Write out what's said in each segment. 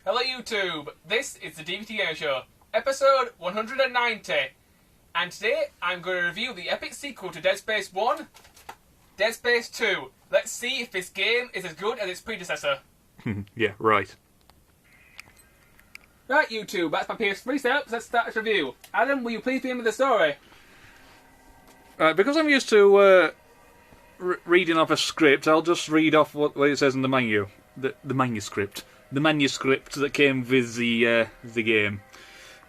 Hello YouTube, this is the Dbtgamer Show, episode 190, and today I'm going to review the epic sequel to Dead Space 1, Dead Space 2. Let's see if this game is as good as its predecessor. Yeah, right. Right YouTube, that's my PS3 setup, so let's start this review. Adam, will you please begin with the story? Because I'm used to reading off a script, I'll just read off what it says in the menu. The manuscript. The manuscript that came with the game.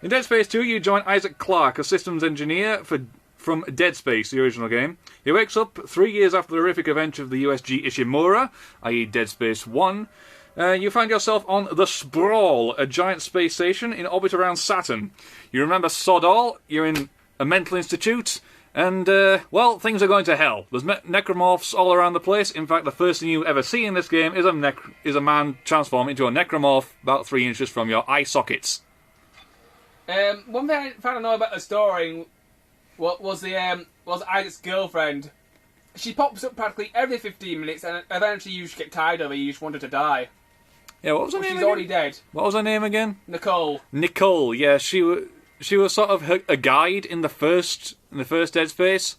In Dead Space 2, you join Isaac Clarke, a systems engineer from Dead Space, the original game. He wakes up 3 years after the horrific event of the USG Ishimura, i.e. Dead Space 1. You find yourself on the Sprawl, a giant space station in orbit around Saturn. You remember sod all, you're in a mental institute, and, well, things are going to hell. There's necromorphs all around the place. In fact, the first thing you ever see in this game is a man transform into a necromorph about 3 inches from your eye sockets. One thing I found to know about the story was Isaac's girlfriend. She pops up practically every 15 minutes, and eventually you just get tired of her, you just want her to die. Yeah, what was her name She's again? already dead. What was her name again? Nicole. Nicole, yeah, she was sort of a guide in the first Dead Space,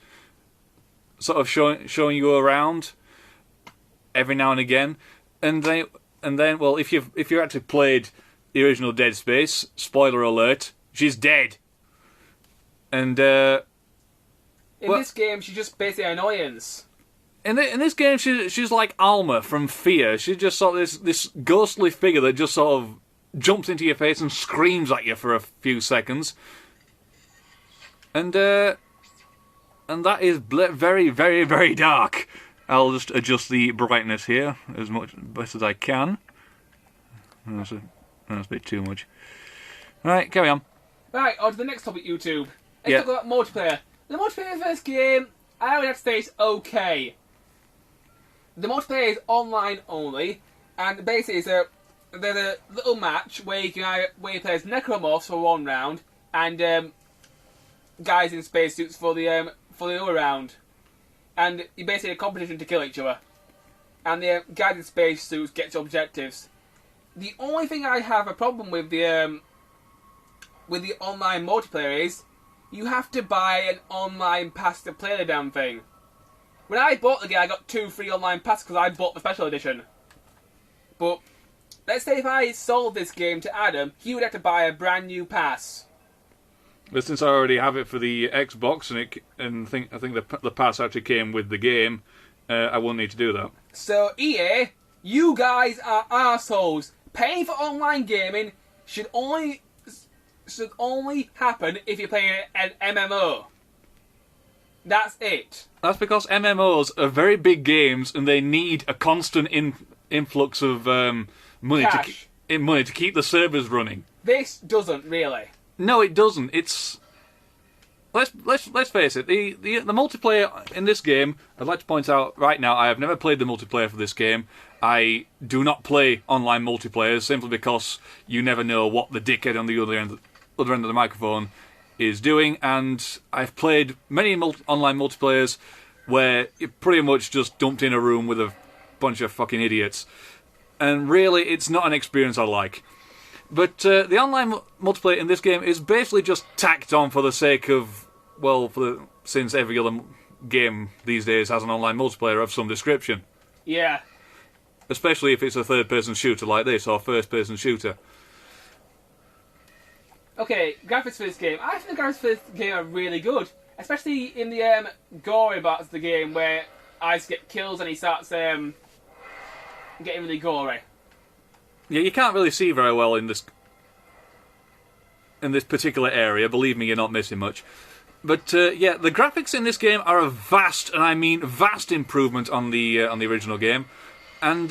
sort of showing you around every now and again, and then well, if you actually played the original Dead Space, spoiler alert, she's dead. And in this game, she's just basically an annoyance. In this game, she's like Alma from Fear. She's just sort of this ghostly figure that just sort of jumps into your face and screams at you for a few seconds. And that is very, very, very dark. I'll just adjust the brightness here as best as I can. That's a bit too much. Right, carry on. Right, on to the next topic, YouTube. Let's talk about multiplayer. The multiplayer of this game, I would have to say it's okay. The multiplayer is online only, and basically there's a little match where you play as necromorphs for one round, and guys in spacesuits for the other round. And you basically a competition to kill each other. And the guys in spacesuits get to objectives. The only thing I have a problem with the online multiplayer is you have to buy an online pass to play the damn thing. When I bought the game, I got 2 free online passes because I bought the special edition. But let's say if I sold this game to Adam, he would have to buy a brand new pass. But since I already have it for the Xbox and I think the pass actually came with the game, I won't need to do that. So EA, you guys are assholes. Paying for online gaming should only happen if you're playing an MMO. That's it. That's because MMOs are very big games and they need a constant influx of money to keep the servers running. This doesn't really. No, it doesn't. It's let's face it. The multiplayer in this game, I'd like to point out right now, I have never played the multiplayer for this game. I do not play online multiplayer simply because you never know what the dickhead on the other end of the microphone is doing, and I've played many online multiplayers where you're pretty much just dumped in a room with a bunch of fucking idiots, and really it's not an experience I like. But the online multiplayer in this game is basically just tacked on for the sake of, well, since every other game these days has an online multiplayer of some description. Yeah. Especially if it's a third-person shooter like this, or first-person shooter. Okay, graphics for this game. I think the graphics for this game are really good. Especially in the gory parts of the game where Isaac gets kills and he starts getting really gory. Yeah, you can't really see very well in this particular area. Believe me, you're not missing much. But yeah, the graphics in this game are a vast, and I mean vast, improvement on the original game. And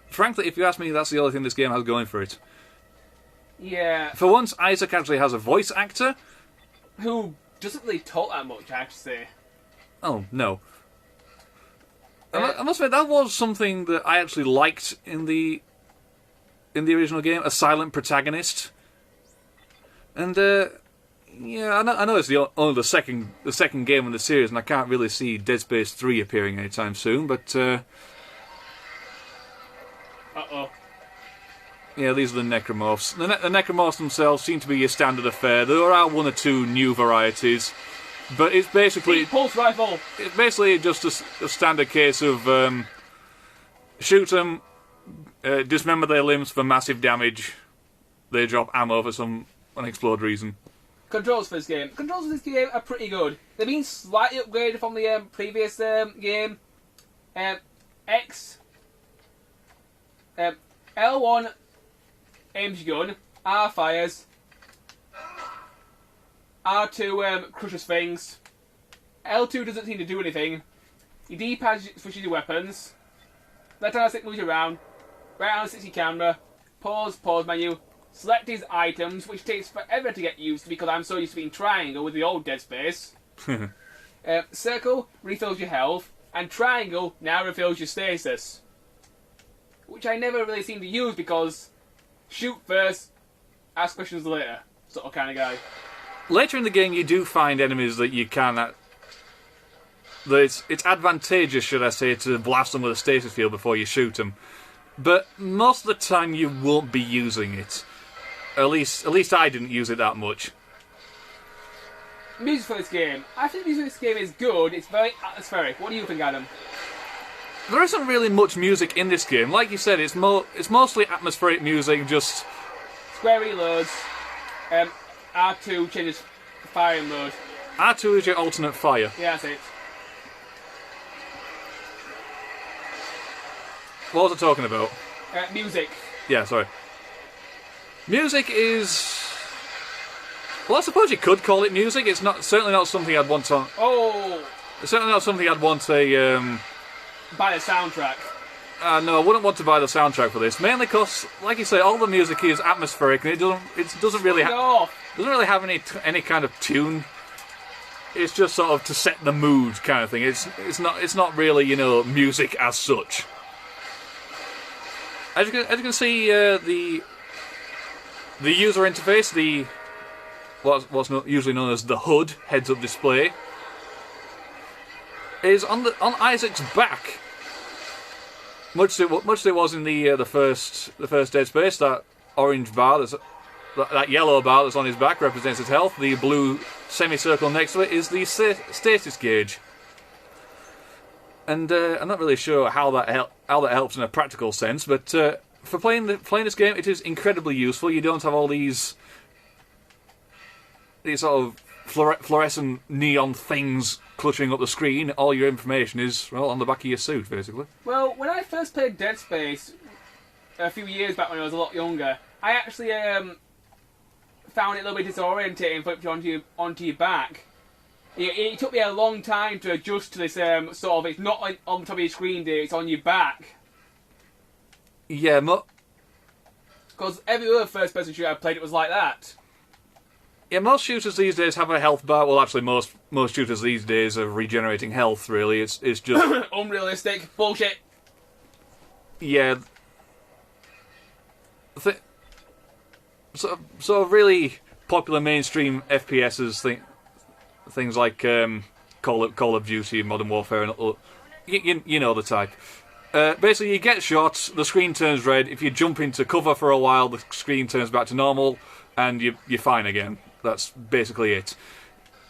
frankly, if you ask me, that's the only thing this game has going for it. Yeah. For once, Isaac actually has a voice actor who doesn't really talk that much, I have to say. Oh no. I must admit, that was something that I actually liked in the original game, a silent protagonist. And yeah, I know it's only the second game in the series, and I can't really see Dead Space 3 appearing anytime soon. But uh-oh. Yeah, these are the necromorphs. The necromorphs themselves seem to be your standard affair. There are one or two new varieties, but it's basically pulse rifle. It's basically just a standard case of shoot them, dismember their limbs for massive damage. They drop ammo for some unexplored reason. Controls for this game. Controls for this game are pretty good. They've been slightly upgraded from the previous game. L1 aims your gun, R fires, R2 crushes things, L2 doesn't seem to do anything, your D-pad switches your weapons, left analytic moves you around, right analytic your camera, pause menu, select his items, which takes forever to get used to because I'm so used to being triangle with the old Dead Space. Circle refills your health, and triangle now refills your stasis. Which I never really seem to use because shoot first, ask questions later, sort of kind of guy. Later in the game, you do find enemies that you can. That it's advantageous, should I say, to blast them with a stasis field before you shoot them. But most of the time, you won't be using it. At least I didn't use it that much. Music for this game. I think the music for this game is good. It's very atmospheric. What do you think, Adam? There isn't really much music in this game. Like you said, it's mostly atmospheric music, just... Square reloads. R2 changes firing mode. R2 is your alternate fire. Yeah, that's it. What was I talking about? Music. Yeah, sorry. Music is... Well, I suppose you could call it music. It's certainly not something I'd want to... Oh! It's certainly not something I'd want to... Buy the soundtrack. No, I wouldn't want to buy the soundtrack for this. Mainly because, like you say, all the music is atmospheric, and it doesn't really have any kind of tune. It's just sort of to set the mood kind of thing. It's not really, music as such. As you can see, the user interface, what's usually known as the HUD, heads-up display, is on Isaac's back. Much as it was in the first Dead Space, that orange bar, that yellow bar that's on his back represents his health. The blue semicircle next to it is the stasis gauge. And I'm not really sure how that helps in a practical sense, but for playing this game, it is incredibly useful. You don't have all these sort of fluorescent neon things cluttering up the screen. All your information is, on the back of your suit, basically. Well, when I first played Dead Space a few years back when I was a lot younger, I actually found it a little bit disorientating for it to put onto your back. It took me a long time to adjust to this sort of, it's not on the top of your screen there, it's on your back. Yeah, because every other first-person shooter I played, it was like that. Yeah, most shooters these days have a health bar. Well, actually, most shooters these days are regenerating health, really. It's just... Unrealistic. Bullshit. Yeah. So really popular mainstream FPSs, things like Call of Duty, Modern Warfare, and you know the type. Basically, you get shot, the screen turns red. If you jump into cover for a while, the screen turns back to normal, and you're fine again. That's basically it.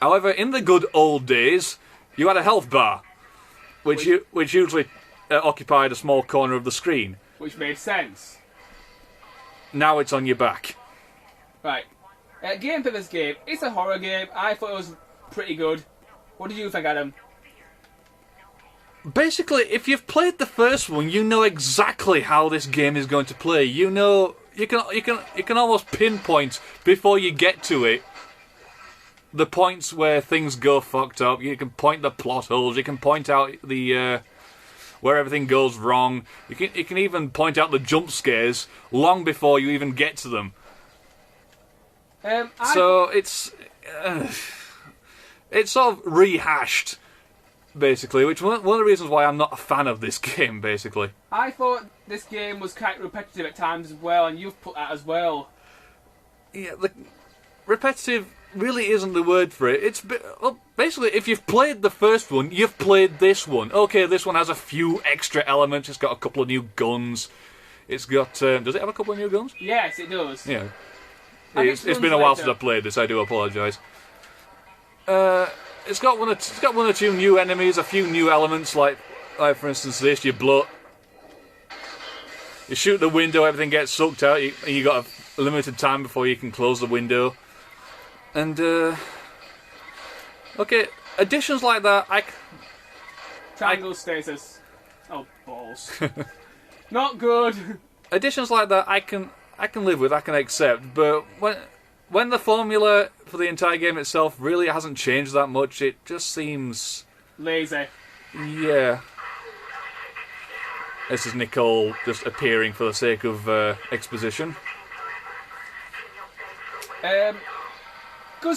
However, in the good old days, you had a health bar, which usually occupied a small corner of the screen. Which made sense. Now it's on your back. Right. Game for this game. It's a horror game. I thought it was pretty good. What did you think, Adam? Basically, if you've played the first one, you know exactly how this game is going to play. You know, you can almost pinpoint before you get to it the points where things go fucked up. You can point the plot holes. You can point out the where everything goes wrong. You can even point out the jump scares long before you even get to them. So it's sort of rehashed, basically, which one of the reasons why I'm not a fan of this game, basically. I thought this game was quite repetitive at times as well, and you've put that as well. Yeah, repetitive really isn't the word for it. Basically, if you've played the first one, you've played this one. Okay, this one has a few extra elements. It's got a couple of new guns. It's got. Does it have a couple of new guns? Yes, it does. Yeah. And It's been a while since I played this. I do apologise. It's got one or two new enemies, a few new elements, like for instance this. You shoot the window, everything gets sucked out. You got a limited time before you can close the window. And okay, additions like that, Triangle stasis. Oh balls! Not good. Additions like that, I can live with, I can accept. But when the formula for the entire game itself really hasn't changed that much, it just seems lazy. Yeah. This is Nicole just appearing for the sake of exposition. Good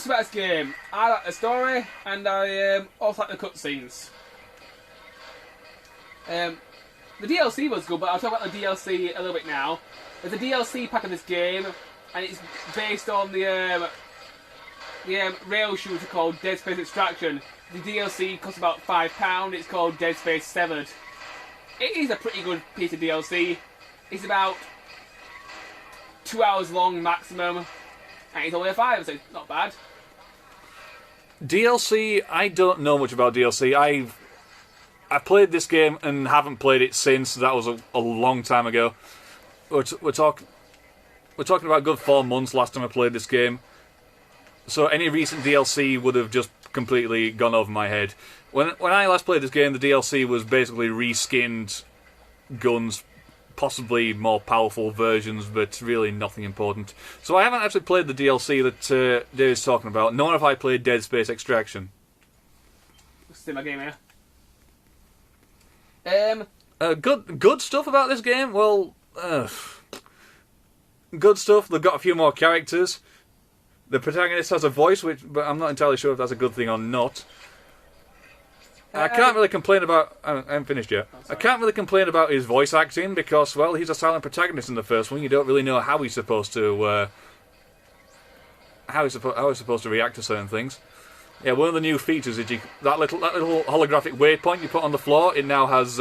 about this game. I like the story, and I also like the cutscenes. The DLC was good, but I'll talk about the DLC a little bit now. There's a DLC pack of this game, and it's based on the rail shooter called Dead Space Extraction. The DLC costs about £5. It's called Dead Space Severed. It is a pretty good piece of DLC. It's about 2 hours long maximum, and it's only a 5, so it's not bad. DLC, I don't know much about DLC. I played this game and haven't played it since. That was a long time ago. We're talking about a good 4 months last time I played this game. So any recent DLC would have just completely gone over my head. When I last played this game, the DLC was basically reskinned guns, possibly more powerful versions, but really nothing important. So I haven't actually played the DLC that Dave's talking about, nor have I played Dead Space Extraction. Still my game here. Good stuff about this game? Well, good stuff. They've got a few more characters. The protagonist has a voice, but I'm not entirely sure if that's a good thing or not. I can't really complain about... I haven't finished yet. I can't really complain about his voice acting because, well, he's a silent protagonist in the first one. You don't really know how he's supposed to... how he's supposed to react to certain things. Yeah, one of the new features is that little holographic waypoint you put on the floor. It now has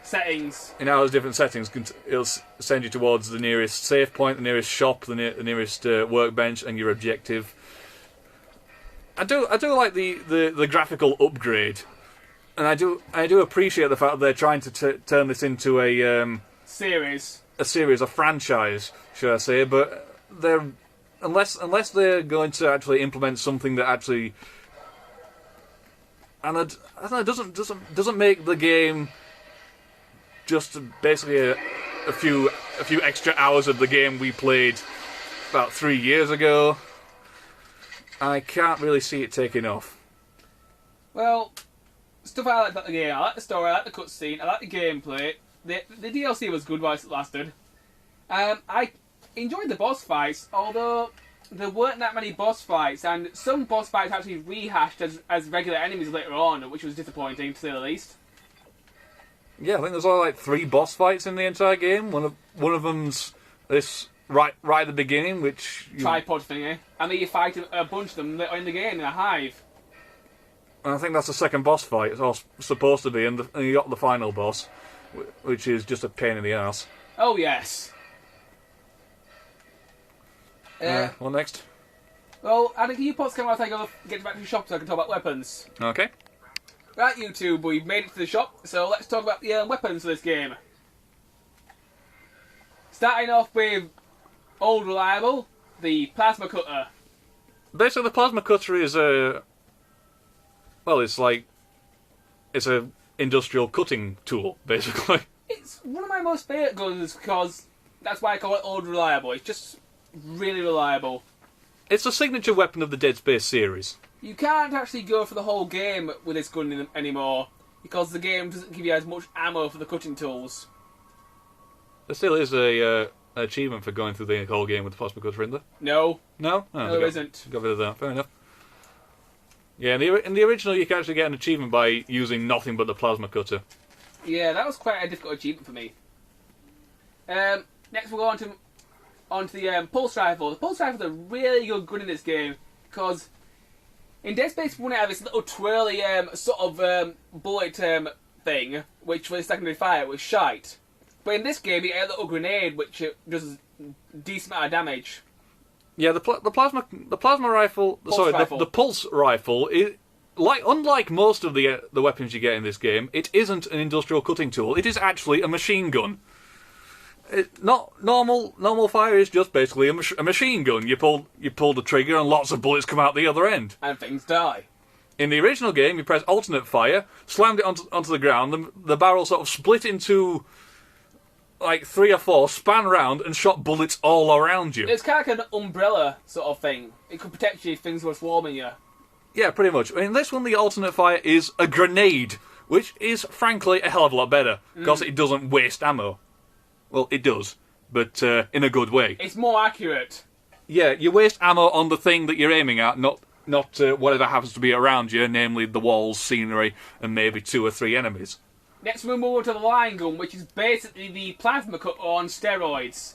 settings. It now has different settings. It'll send you towards the nearest save point, the nearest shop, the nearest workbench, and your objective. I do like the graphical upgrade, and I do appreciate the fact that they're trying to turn this into a series, a franchise, should I say? But unless they're going to actually implement something that actually, and I don't know, doesn't make the game just basically a few extra hours of the game we played about 3 years ago. I can't really see it taking off. Well, stuff I like about the game. I like the story, I like the cutscene, I like the gameplay. The DLC was good while it lasted. I enjoyed the boss fights, although there weren't that many boss fights, and some boss fights actually rehashed as regular enemies later on, which was disappointing, to say the least. Yeah, I think there's only like 3 boss fights in the entire game. One of them's this right at the beginning, which tripod thingy, and then you fight a bunch of them later in the game in a hive. And I think that's the second boss fight. It's supposed to be, and you got the final boss, which is just a pain in the ass. Oh yes. What next? Well, Adam, can you pause camera while I go get back to the shop so I can talk about weapons? Okay. Right, YouTube, we've made it to the shop, so let's talk about the weapons for this game. Starting off with old reliable, the plasma cutter. Basically, the plasma cutter is it's a industrial cutting tool, basically. It's one of my most favourite guns because that's why I call it old reliable. It's just really reliable. It's a signature weapon of the Dead Space series. You can't actually go for the whole game with this gun anymore because the game doesn't give you as much ammo for the cutting tools. There still is an achievement for going through the whole game with the plasma cutter in there. No. No? Oh, no, there isn't. Got rid of that. Fair enough. Yeah, in the original you can actually get an achievement by using nothing but the plasma cutter. Yeah, that was quite a difficult achievement for me. Next we'll go on to the pulse rifle. The pulse rifle is a really good gun in this game because in Dead Space 1 it had this little twirly sort of bullet thing, which for the secondary fire was shite. But in this game, you get a little grenade which does a decent amount of damage. Yeah, the plasma rifle. The pulse rifle is unlike most of the weapons you get in this game. It isn't an industrial cutting tool. It is actually a machine gun. Not normal fire is just basically a machine gun. You pull the trigger and lots of bullets come out the other end. And things die. In the original game, you press alternate fire, slammed it onto the ground, the barrel sort of split into like 3 or 4, span round, and shot bullets all around you. It's kind of like an umbrella sort of thing. It could protect you if things were swarming you. Yeah, pretty much. In this one, the alternate fire is a grenade, which is frankly a hell of a lot better, because it doesn't waste ammo. Well, it does, but in a good way. It's more accurate. Yeah, you waste ammo on the thing that you're aiming at, not whatever happens to be around you, namely the walls, scenery, and maybe 2 or 3 enemies. Next we move on to the line gun, which is basically the plasma cutter on steroids.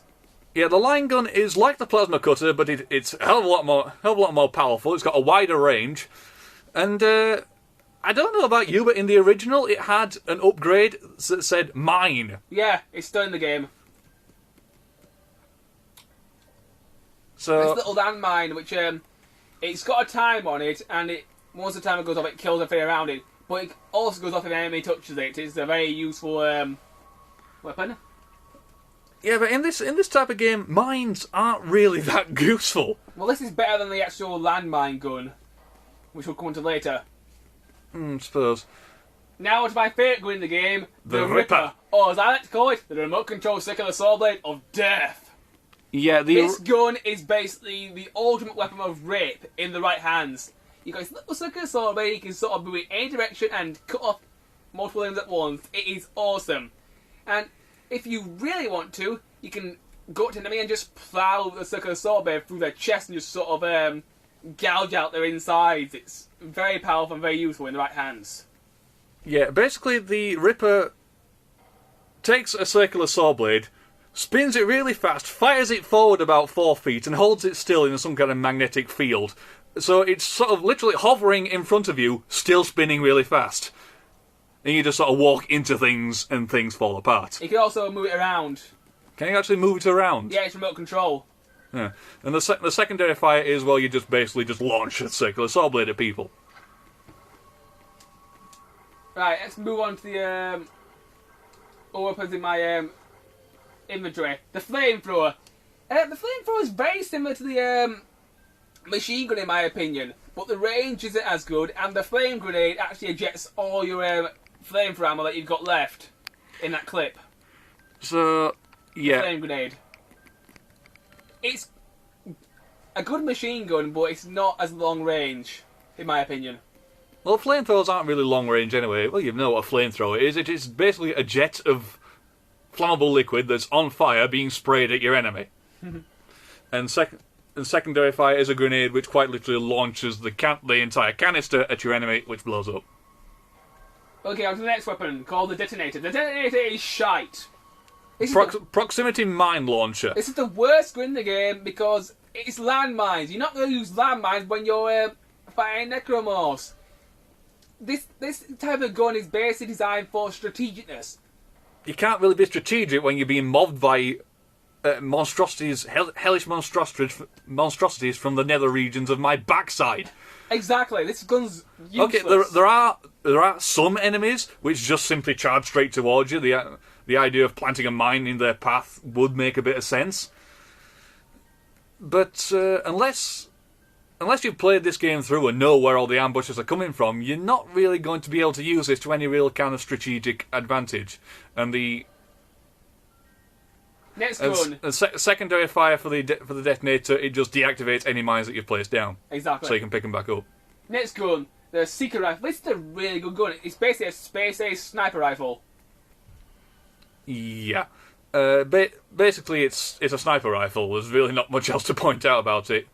Yeah, the line gun is like the plasma cutter, but it's a hell of a lot more powerful. It's got a wider range, and I don't know about you, but in the original it had an upgrade that said mine. Yeah, it's still in the game. So this little landmine, which it's got a time on it, and once the timer goes off, it kills everything around it. But it also goes off if an enemy touches it. It's a very useful weapon. Yeah, but in this type of game, mines aren't really that useful. Well, this is better than the actual landmine gun, which we'll come on to later. Suppose. Now to my favourite gun in the game, the Ripper. Or as I like to call it, the remote control circular saw blade of death. Yeah, this gun is basically the ultimate weapon of rape in the right hands. You got this little circular saw blade, you can sort of move in any direction and cut off multiple limbs at once. It is awesome. And if you really want to, you can go up to an enemy and just plough the circular saw blade through their chest and just sort of gouge out their insides. It's very powerful and very useful in the right hands. Yeah, basically the Ripper takes a circular saw blade, spins it really fast, fires it forward about 4 feet, and holds it still in some kind of magnetic field. So it's sort of literally hovering in front of you, still spinning really fast. And you just sort of walk into things, and things fall apart. You can also move it around. Can you actually move it around? Yeah, it's remote control. Yeah. And the secondary fire is, well, you just basically just launch a circular saw blade at people. Right, let's move on to the weapons in my inventory. The flamethrower. The flamethrower is very similar to the machine gun in my opinion, but the range isn't as good, and the flame grenade actually ejects all your flamethrower ammo that you've got left in that clip. So, yeah. Flame grenade. It's a good machine gun, but it's not as long range, in my opinion. Well, flamethrowers aren't really long range anyway. Well, you know what a flamethrower is. It is basically a jet of flammable liquid that's on fire being sprayed at your enemy. And secondary fire is a grenade which quite literally launches the entire canister at your enemy, which blows up. Okay, on to the next weapon, called the detonator. The detonator is shite. Proximity mine launcher. This is the worst gun in the game because it's landmines. You're not going to use landmines when you're fighting necromorphs. This type of gun is basically designed for strategicness. You can't really be strategic when you're being mobbed by monstrosities, hellish monstrosities from the nether regions of my backside. Exactly, this gun's useless. Okay, there are some enemies which just simply charge straight towards you. The idea of planting a mine in their path would make a bit of sense. But unless you've played this game through and know where all the ambushes are coming from, you're not really going to be able to use this to any real kind of strategic advantage. And the next gun. Secondary fire for the detonator, it just deactivates any mines that you've placed down. Exactly. So you can pick them back up. Next gun, the Seeker rifle. This is a really good gun. It's basically a space-age sniper rifle. Yeah. Basically, it's a sniper rifle. There's really not much else to point out about it.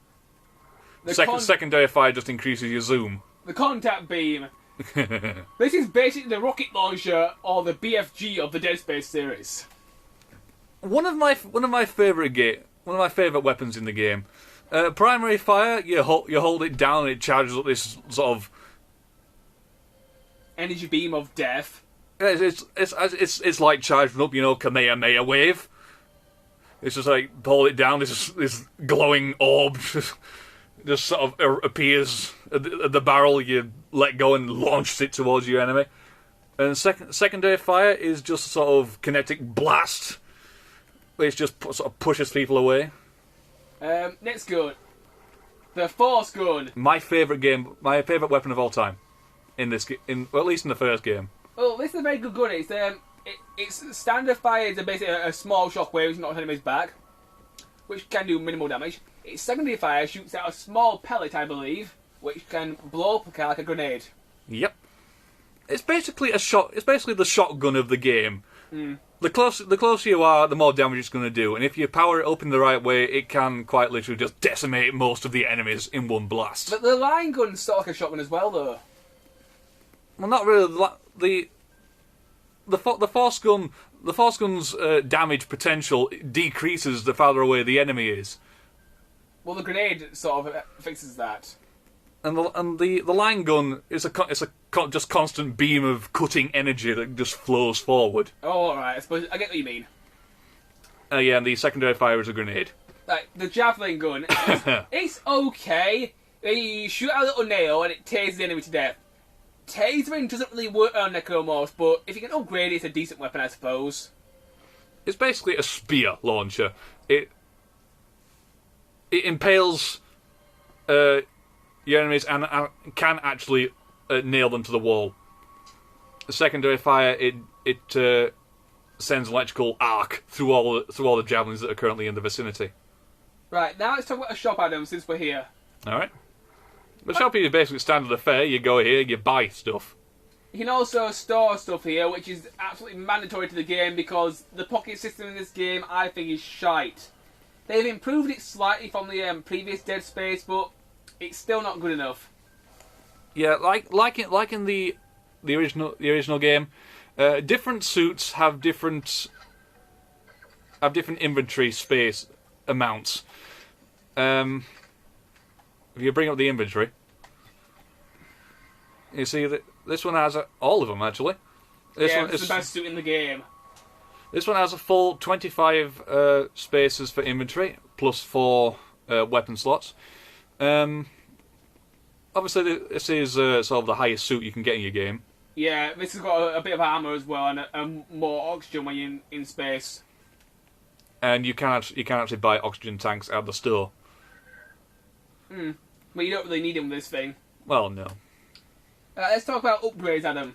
Secondary fire just increases your zoom. The contact beam. This is basically the rocket launcher or the BFG of the Dead Space series. One of my favourite weapons in the game. Primary fire, you hold it down and it charges up this sort of energy beam of death. It's like charging up, Kamehameha wave. It's just like pull it down. This glowing orb just sort of appears at the barrel. You let go and launches it towards your enemy. And secondary fire is just a sort of kinetic blast, which just sort of pushes people away. Next gun, the Force gun. My favourite weapon of all time, well, at least in the first game. Oh, this is a very good gun. It's standard fire is basically a small shockwave which knocks enemies back, which can do minimal damage. Its secondary fire shoots out a small pellet, I believe, which can blow up like a grenade. Yep. It's basically the shotgun of the game. Mm. The closer you are, the more damage it's going to do. And if you power it up in the right way, it can quite literally just decimate most of the enemies in one blast. But the line gun's sort of like a shotgun as well, though. Well, not really. The force gun's damage potential decreases the farther away the enemy is. Well, the grenade sort of fixes that. And the line gun is just constant beam of cutting energy that just flows forward. Oh, alright, I suppose I get what you mean. Yeah, and the secondary fire is a grenade. Like, the javelin gun, it's okay. You shoot out a little nail and it tears the enemy to death. Tasering doesn't really work on Necromorphs, but if you can upgrade it, it's a decent weapon, I suppose. It's basically a spear launcher. It impales your enemies and can actually nail them to the wall. The secondary fire, it sends an electrical arc through all the javelins that are currently in the vicinity. Right, now let's talk about a shop item since we're here. Alright. The shop is basically standard affair. You go here, you buy stuff. You can also store stuff here, which is absolutely mandatory to the game because the pocket system in this game, I think, is shite. They've improved it slightly from the previous Dead Space, but it's still not good enough. Yeah, like in the original game, different suits have different inventory space amounts. If you bring up the inventory, you see that this one has all of them actually. It's the best suit in the game. This one has a full 25 spaces for inventory, plus 4 weapon slots. Obviously, this is sort of the highest suit you can get in your game. Yeah, this has got a bit of armour as well, and more oxygen when you're in space. And you can actually buy oxygen tanks at the store. But you don't really need them with this thing. Well, no. Let's talk about upgrades, Adam.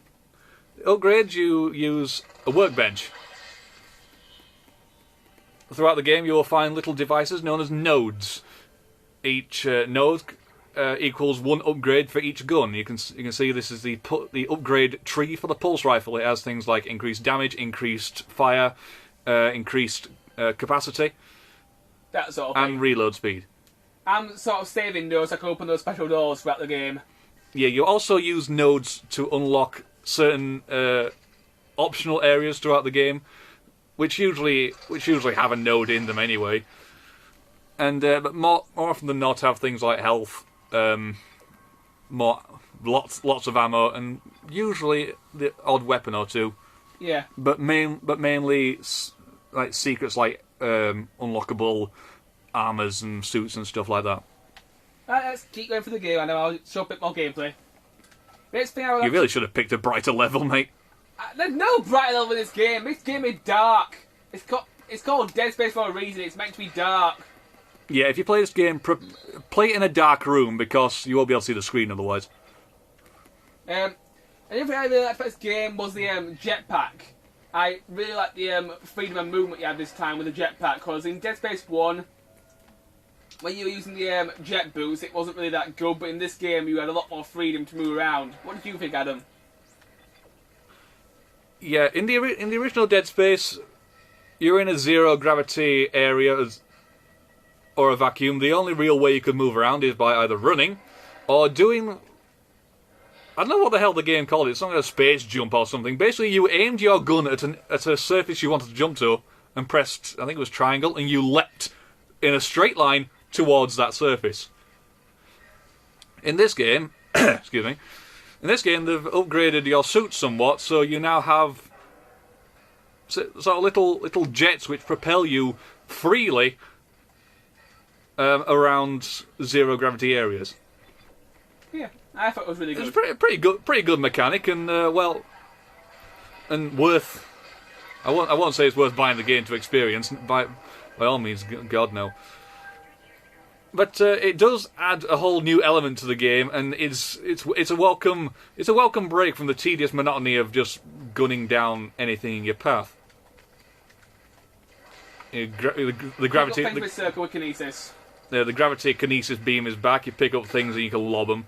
Upgrades, you use a workbench. Throughout the game, you will find little devices known as nodes. Each node equals 1 upgrade for each gun. You can see this is the upgrade tree for the pulse rifle. It has things like increased damage, increased fire, increased capacity, that sort of thing. And reload speed. I'm sort of saving those so I can open those special doors throughout the game. Yeah, you also use nodes to unlock certain optional areas throughout the game, which usually have a node in them anyway. And but more often than not, have things like health, lots of ammo, and usually the odd weapon or two. Yeah. But mainly like secrets like unlockable armors and suits and stuff like that. Right, let's keep going for the game, and I'll show a bit more gameplay. Next thing You really should have picked a brighter level, mate. There's no brighter level in this game. This game is dark. It's called Dead Space for a reason. It's meant to be dark. Yeah, if you play this game, play it in a dark room because you won't be able to see the screen otherwise. Another thing I really liked about this game was the jetpack. I really like the freedom of movement you had this time with the jetpack, because in Dead Space 1, when you were using the jet boots, it wasn't really that good, but in this game you had a lot more freedom to move around. What did you think, Adam? Yeah, in the original Dead Space, you're in a zero-gravity area or a vacuum. The only real way you could move around is by either running or doing... I don't know what the hell the game called it. It's something like a space jump or something. Basically, you aimed your gun at a surface you wanted to jump to and pressed, I think it was triangle, and you leapt in a straight line towards that surface. In this game, excuse me, In this game, they've upgraded your suit somewhat, so you now have sort of little jets which propel you freely around zero gravity areas. Yeah, I thought it was really good. It's pretty good mechanic, and and worth. I won't say it's worth buying the game to experience. By all means, God no. But it does add a whole new element to the game, and it's a welcome break from the tedious monotony of just gunning down anything in your path. The gravity. The circle kinesis. The gravity kinesis beam is back. You pick up things and you can lob them.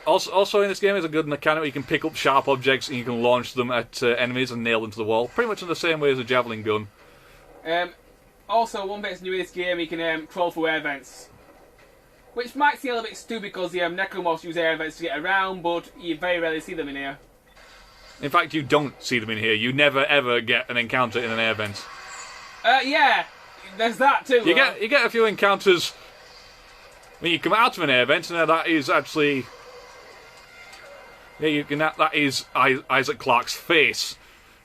Also in this game is a good mechanic where you can pick up sharp objects and you can launch them at enemies and nail them to the wall. Pretty much in the same way as a javelin gun. Also, one bit that's new in this game, you can crawl through air vents. Which might seem a little bit stupid because the necromorphs use air vents to get around, but you very rarely see them in here. In fact, you don't see them in here. You never ever get an encounter in an air vent. Yeah, there's that too. You get a few encounters when you come out of an air vent, and that is actually... Yeah, that is Isaac Clarke's face,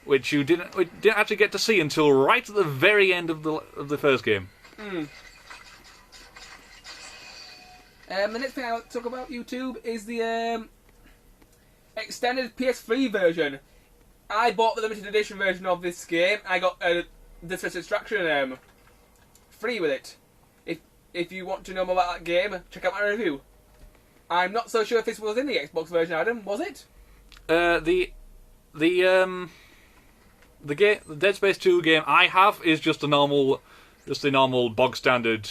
which you didn't actually get to see until right at the very end of the first game. The next thing I want to talk about YouTube is the extended PS3 version. I bought the limited edition version of this game. I got this extraction free with it. If you want to know more about that game, check out my review. I'm not so sure if this was in the Xbox version, Adam. Was it? The Dead Space 2 game I have is just the normal bog standard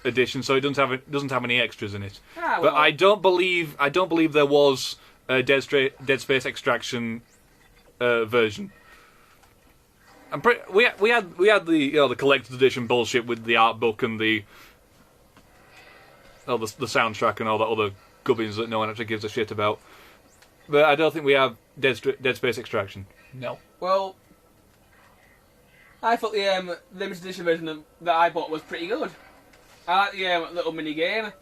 edition, so it doesn't have any extras in it. Well. But I don't believe there was a Dead Space Extraction version. We had the collector's edition bullshit with the art book and the soundtrack and all that other gubbins that no one actually gives a shit about. But I don't think we have Dead Space Extraction. No. Well, I thought the limited edition version that I bought was pretty good. I like the little mini game.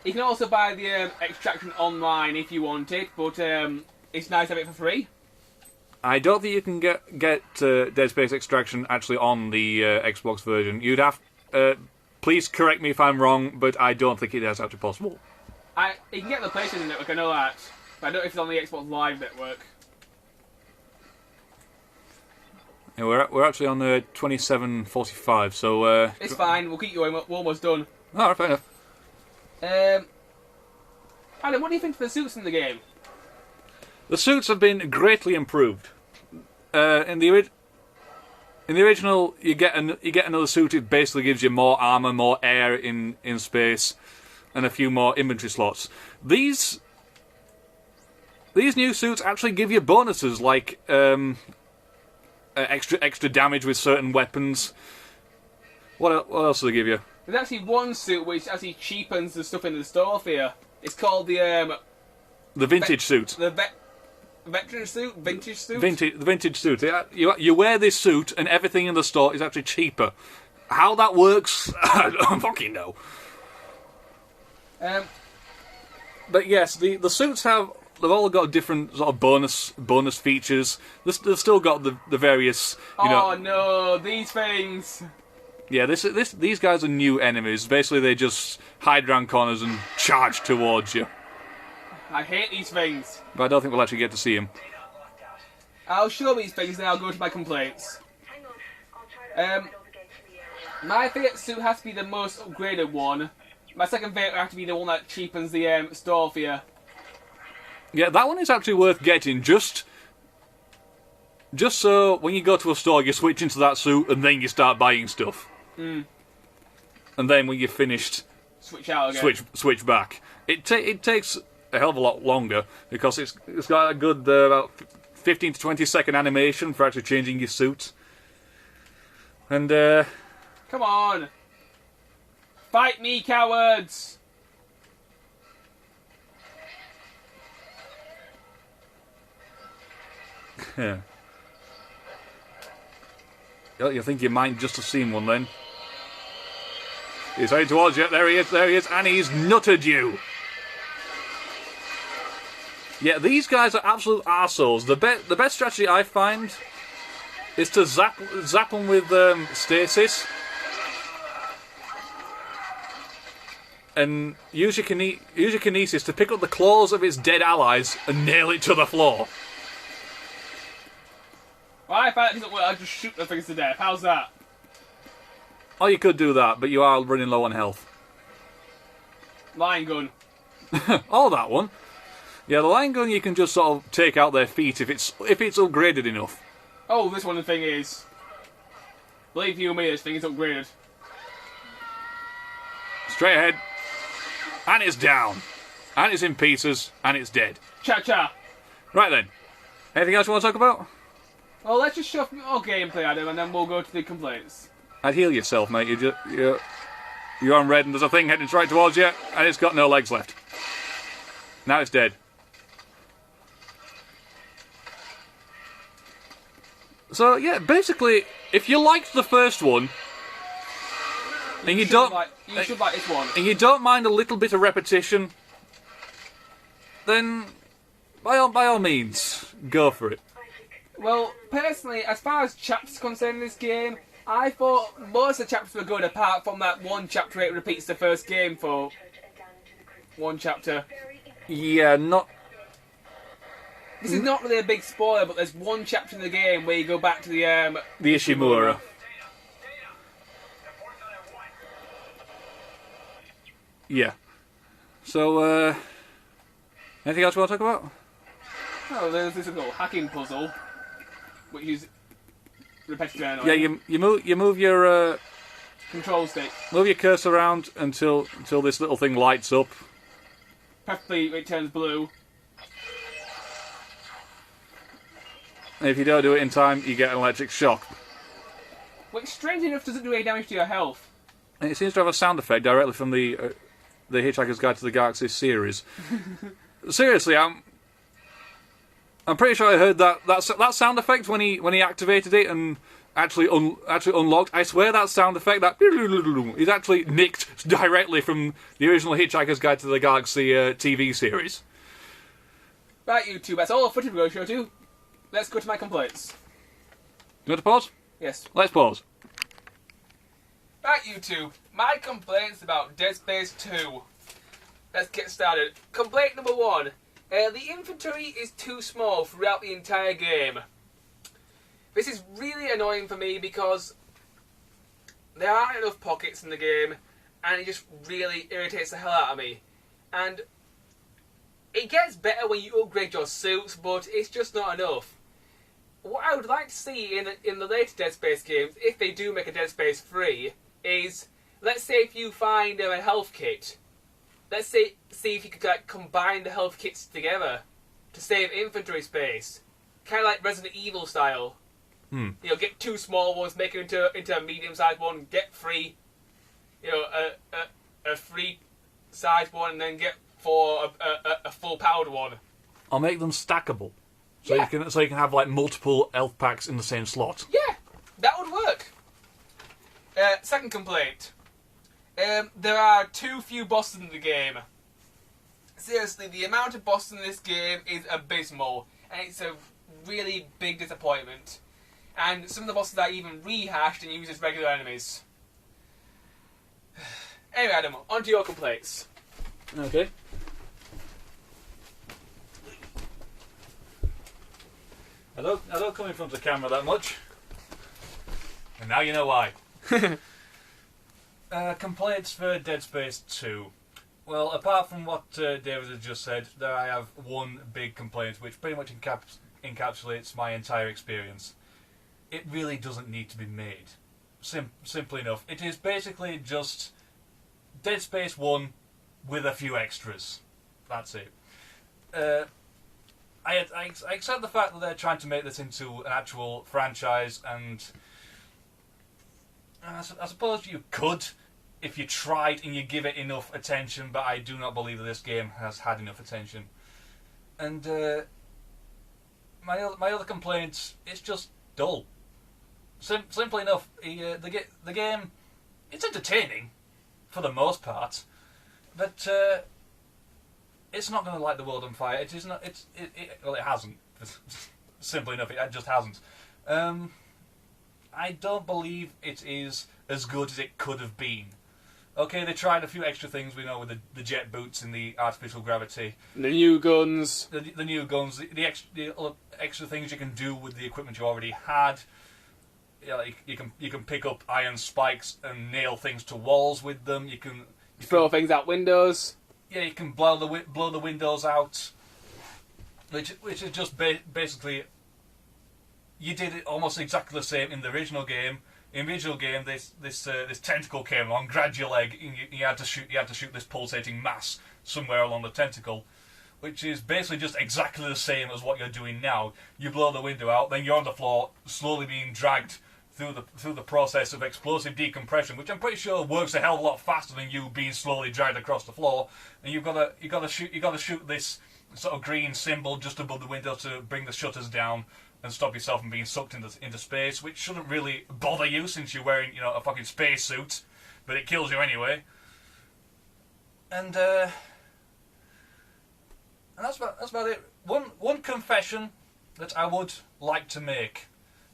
You can also buy the Extraction online if you want it, but it's nice to have it for free. I don't think you can get Dead Space Extraction actually on the Xbox version. You'd have... please correct me if I'm wrong, but I don't think it is actually possible. You can get the PlayStation Network, I know that. But I don't know if it's on the Xbox Live network. Yeah, we're actually on 27:45, so... It's fine, we'll keep you going, we're almost done. Alright, fair enough. Adam, what do you think of the suits in the game? The suits have been greatly improved. In the original, you get another suit. It basically gives you more armor, more air in space, and a few more inventory slots. These new suits actually give you bonuses like extra damage with certain weapons. What else do they give you? There's actually one suit which actually cheapens the stuff in the store for you. It's called the vintage suit. The veteran suit? Vintage suit? The vintage suit. You wear this suit and everything in the store is actually cheaper. How that works, I don't fucking know. But yes, the suits they've all got different sort of bonus features. They've still got the various, Oh no, these things! Yeah, these guys are new enemies. Basically, they just hide around corners and charge towards you. I hate these things. But I don't think we'll actually get to see them. I'll show these things and I'll go to my complaints. My favourite suit has to be the most upgraded one. My second favourite has to be the one that cheapens the store for you. Yeah, that one is actually worth getting, just so when you go to a store you switch into that suit and then you start buying stuff. And then when you're finished, switch out again. Switch back. It takes a hell of a lot longer because it's got a good about 15 to 20 second animation for actually changing your suit. And come on, fight me, cowards! Yeah. You think you might just have seen one then? He's heading towards you. There he is, and he's nutted you. Yeah, these guys are absolute arseholes. The best strategy I find is to zap them with stasis. And use your kinesis to pick up the claws of its dead allies and nail it to the floor. Well, I find it doesn't work, I just shoot the things to death. How's that? Oh, you could do that, but you are running low on health. Line gun. Oh, that one. Yeah, the line gun you can just sort of take out their feet if it's upgraded enough. Oh, this one the thing is. Believe you me, this thing is upgraded. Straight ahead. And it's down. And it's in pieces. And it's dead. Cha-cha. Right then. Anything else you want to talk about? Well, let's just show off more gameplay, Adam, and then we'll go to the complaints. I'd heal yourself, mate. You're on red and there's a thing heading straight towards you and it's got no legs left. Now it's dead. So, yeah, basically, if you liked the first one, and you should like this one. And you don't mind a little bit of repetition, then by all means, go for it. Well, personally, as far as chapters concerned in this game, I thought most of the chapters were good, apart from that one chapter it repeats the first game for one chapter. Yeah, not... This is not really a big spoiler, but there's one chapter in the game where you go back to the Ishimura. Yeah. So, anything else you want to talk about? Oh, there's this little hacking puzzle, which is repetitive. Yeah, you move your control stick. Move your cursor around until this little thing lights up. Preferably it turns blue. And if you don't do it in time, you get an electric shock. Which, strange enough, doesn't do any damage to your health. And it seems to have a sound effect directly from the Hitchhiker's Guide to the Galaxy series. Seriously, I'm pretty sure I heard that sound effect when he activated it and actually unlocked. I swear that sound effect, that is actually nicked directly from the original Hitchhiker's Guide to the Galaxy TV series. Right, YouTube, that's all the footage we're going to show you. Let's go to my complaints. You want to pause? Yes. Let's pause. Right, YouTube, my complaints about Dead Space 2. Let's get started. Complaint number 1. The inventory is too small throughout the entire game. This is really annoying for me because there aren't enough pockets in the game and it just really irritates the hell out of me. And it gets better when you upgrade your suits, but it's just not enough. What I would like to see in the later Dead Space games, if they do make a Dead Space 3, is, let's say if you find a health kit, let's see if you could combine the health kits together to save inventory space. Kind of like Resident Evil style. You know, get 2 small ones, make it into a medium-sized one, get 3, you know, a 3-sized one, and then get 4 a full-powered one. I'll make them stackable, so you can have like multiple health packs in the same slot. Yeah, that would work. Second complaint. There are too few bosses in the game. Seriously, the amount of bosses in this game is abysmal, and it's a really big disappointment. And some of the bosses are even rehashed and used as regular enemies. Anyway, Adam, on to your complaints. Okay. I don't come in front of the camera that much. And now you know why. Complaints for Dead Space 2. Well, apart from what David has just said, there I have one big complaint which pretty much encapsulates my entire experience. It really doesn't need to be made. Simply enough. It is basically just Dead Space 1 with a few extras. That's it. I accept the fact that they're trying to make this into an actual franchise, and I suppose you could if you tried and you give it enough attention, but I do not believe that this game has had enough attention. And my other complaint, it's just dull. Simply enough, the game, it's entertaining for the most part, but it's not going to light the world on fire. It is not. Well, it hasn't. Simple enough, it just hasn't. I don't believe it is as good as it could have been. Okay, they tried a few extra things, we know, with the jet boots and the artificial gravity. The new guns. The new guns, the extra things you can do with the equipment you already had. You can pick up iron spikes and nail things to walls with them. You can throw things out windows. Yeah, you can blow the windows out. Which is just basically... You did it almost exactly the same in the original game. In the original game, this tentacle came along, grabbed your leg, and you had to shoot this pulsating mass somewhere along the tentacle, which is basically just exactly the same as what you're doing now. You blow the window out, then you're on the floor, slowly being dragged through the process of explosive decompression, which I'm pretty sure works a hell of a lot faster than you being slowly dragged across the floor. And you gotta shoot this sort of green symbol just above the window to bring the shutters down and stop yourself from being sucked into space, which shouldn't really bother you since you're wearing, a fucking space suit, but it kills you anyway. And that's about it. One confession that I would like to make: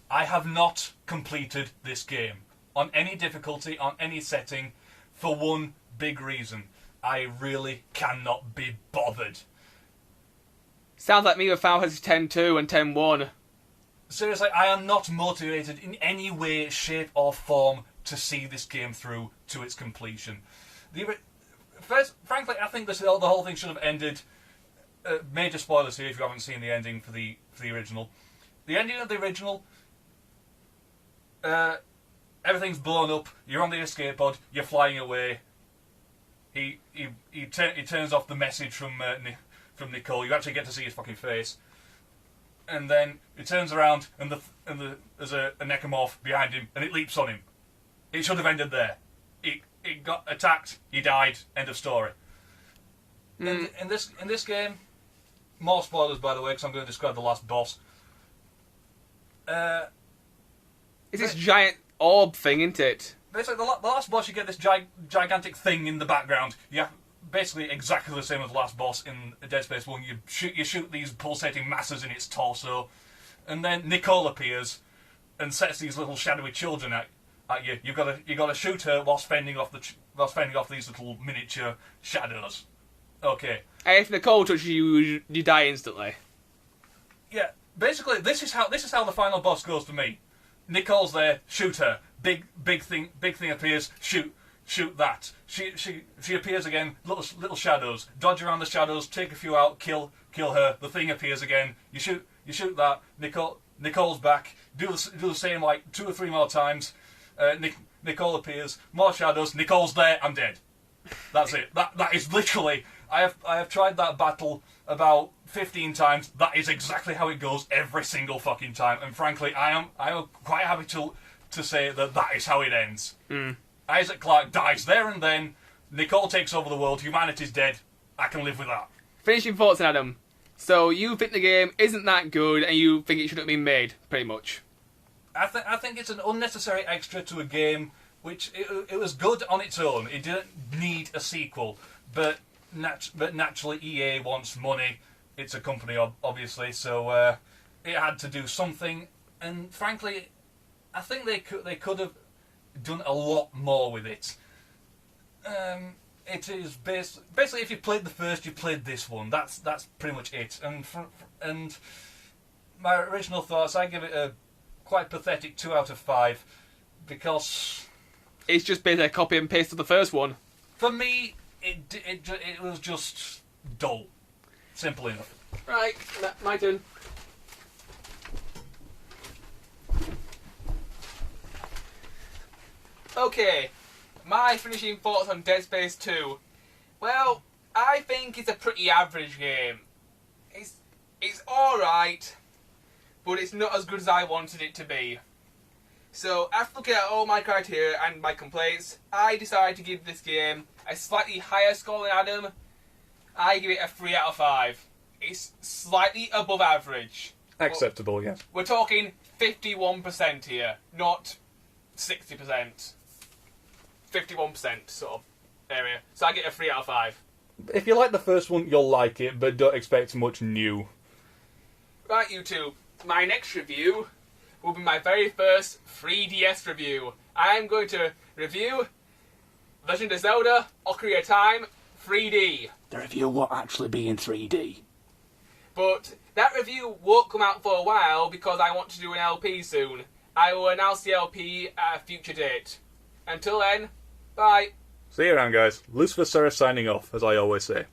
I have not completed this game on any difficulty, on any setting, for one big reason: I really cannot be bothered. Sounds like me with Final Fantasy X-2 and X-1. Seriously, I am not motivated in any way, shape or form to see this game through to its completion. Frankly, I think the whole thing should have ended... major spoilers here if you haven't seen the ending for the original. The ending of the original... everything's blown up, you're on the escape pod, you're flying away. He turns off the message from Nicole. You actually get to see his fucking face. And then he turns around and there's a necromorph behind him and it leaps on him. It should have ended there. It got attacked, he died, end of story. In this game, more spoilers by the way, because I'm going to describe the last boss. It's this giant orb thing, isn't it? Basically, the last boss, you get this gigantic thing in the background. You have basically exactly the same as the last boss in Dead Space 1. You shoot these pulsating masses in its torso, and then Nicole appears and sets these little shadowy children at you. You got to shoot her whilst fending off these little miniature shadows. Okay. And if Nicole touches you, you die instantly. Yeah. Basically, this is how the final boss goes for me. Nicole's there, shoot her. Big thing appears, shoot that. She appears again, little shadows. Dodge around the shadows, take a few out, kill her. The thing appears again. You shoot that. Nicole's back. Do the same like 2 or 3 more times. Nicole appears, more shadows. Nicole's there. I'm dead. That's it. That is literally. I have tried that battle about 15 times. That is exactly how it goes every single fucking time. And frankly, I am quite happy to say that is how it ends. Isaac Clarke dies there and then. Nicole takes over the world. Humanity's dead. I can live with that. Finishing thoughts, Adam. So you think the game isn't that good, and you think it shouldn't have been made, pretty much. I think it's an unnecessary extra to a game which it was good on its own. It didn't need a sequel, but naturally EA wants money. It's a company, obviously, so it had to do something. And frankly, I think they could have done a lot more with it. It is basically if you played the first, you played this one. That's pretty much it. And my original thoughts, I give it a quite pathetic 2 out of 5 because it's just basically a copy and paste of the first one. For me, it was just dull. Simple enough. Right, my turn. Okay, my finishing thoughts on Dead Space 2. Well, I think it's a pretty average game. It's alright, but it's not as good as I wanted it to be. So, after looking at all my criteria and my complaints, I decided to give this game a slightly higher score than Adam. I give it a 3 out of 5. It's slightly above average. Acceptable, yes. We're talking 51% here, not 60%. 51% sort of area. So I get a 3 out of 5. if you like the first one, you'll like it, but don't expect much new. Right, YouTube. My next review will be my very first 3DS review. I am going to review Legend of Zelda Ocarina of Time 3D. The review won't actually be in 3D. But that review won't come out for a while because I want to do an LP soon. I will announce the LP at a future date. Until then, bye. See you around, guys. Lucifer Serra signing off, as I always say.